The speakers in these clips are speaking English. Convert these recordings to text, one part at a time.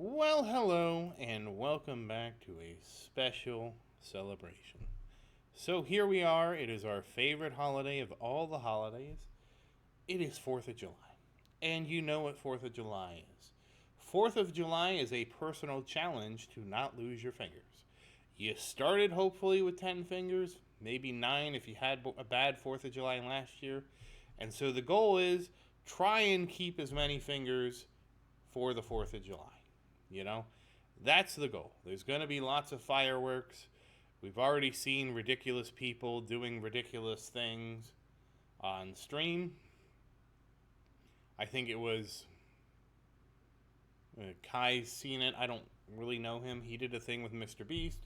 Well, hello, and welcome back to a special celebration. So here we are. It is our favorite holiday of all the holidays. It is 4th of July. And you know what 4th of July is. 4th of July is a personal challenge to not lose your fingers. You started hopefully with 10 fingers, maybe 9 if you had a bad 4th of July last year. And so the goal is try and keep as many fingers for the 4th of July. You know, that's the goal. There's going to be lots of fireworks. We've already seen ridiculous people doing ridiculous things on stream. I think it was Kai's seen it. I don't really know him. He did a thing with Mr. Beast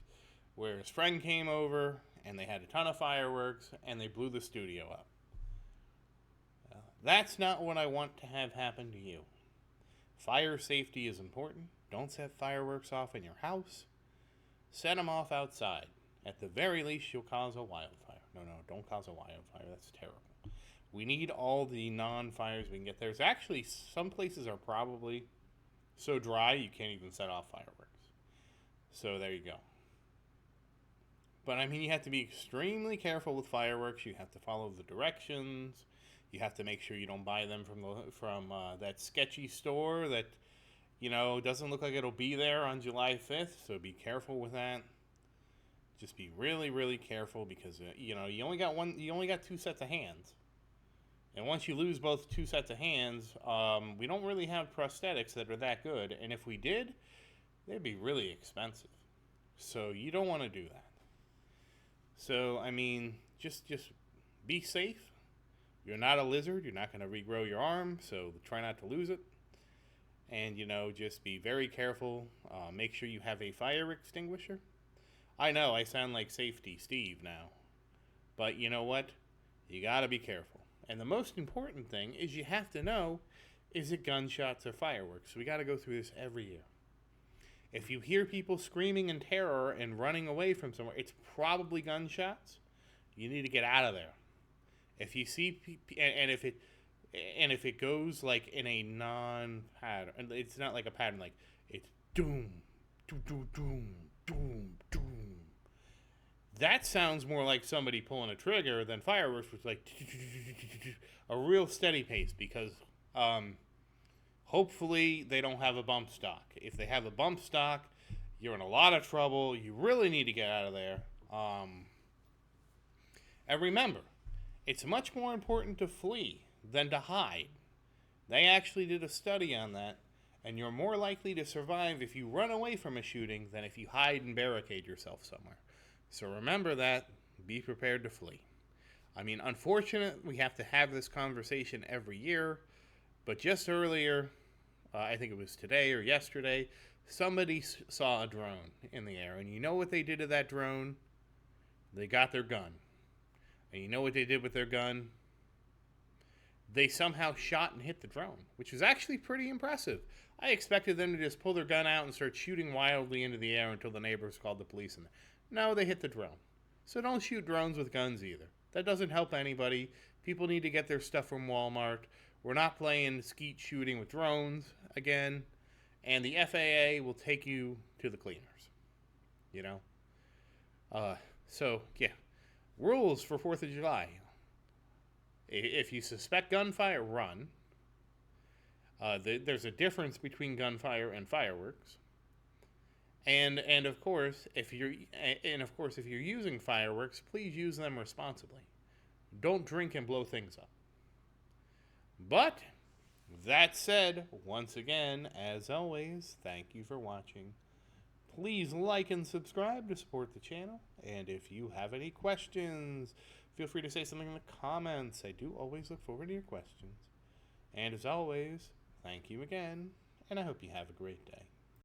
where his friend came over and they had a ton of fireworks and they blew the studio up. That's not what I want to have happen to you. Fire safety is important. Don't set fireworks off in your house. Set them off outside. At the very least, you'll cause a wildfire. No, don't cause a wildfire. That's terrible. We need all the non-fires we can get. There's actually some places are probably so dry you can't even set off fireworks. So there you go. But I mean, you have to be extremely careful with fireworks. You have to follow the directions. You have to make sure you don't buy them from that sketchy store that, doesn't look like it'll be there on July 5th. So be careful with that. Just be really, really careful because you only got two sets of hands, and once you lose both two sets of hands, we don't really have prosthetics that are that good. And if we did, they'd be really expensive. So you don't want to do that. So I mean, just be safe. You're not a lizard. You're not going to regrow your arm, so try not to lose it. And, just be very careful. Make sure you have a fire extinguisher. I know, I sound like Safety Steve now. But you know what? You got to be careful. And the most important thing is you have to know, is it gunshots or fireworks? We got to go through this every year. If you hear people screaming in terror and running away from somewhere, it's probably gunshots. You need to get out of there. If you see, and if it goes like in a non-pattern, it's not like a pattern, like it's doom, doom, doom, doom, doom, doom. That sounds more like somebody pulling a trigger than fireworks, which is like a real steady pace because hopefully they don't have a bump stock. If they have a bump stock, you're in a lot of trouble. You really need to get out of there. And remember, it's much more important to flee than to hide. They actually did a study on that, and you're more likely to survive if you run away from a shooting than if you hide and barricade yourself somewhere. So remember that. Be prepared to flee. I mean, unfortunately, we have to have this conversation every year, but just earlier, I think it was today or yesterday, somebody saw a drone in the air, and you know what they did to that drone? They got their gun. And you know what they did with their gun? They somehow shot and hit the drone, which was actually pretty impressive. I expected them to just pull their gun out and start shooting wildly into the air until the neighbors called the police. And no, they hit the drone. So don't shoot drones with guns either. That doesn't help anybody. People need to get their stuff from Walmart. We're not playing skeet shooting with drones again. And the FAA will take you to the cleaners. So, yeah. Rules for 4th of July. If you suspect gunfire, run. There's a difference between gunfire and fireworks. And of course, if you're using fireworks, please use them responsibly. Don't drink and blow things up. But that said, once again, as always, thank you for watching. Please like and subscribe to support the channel. And if you have any questions, feel free to say something in the comments. I do always look forward to your questions. And as always, thank you again, and I hope you have a great day.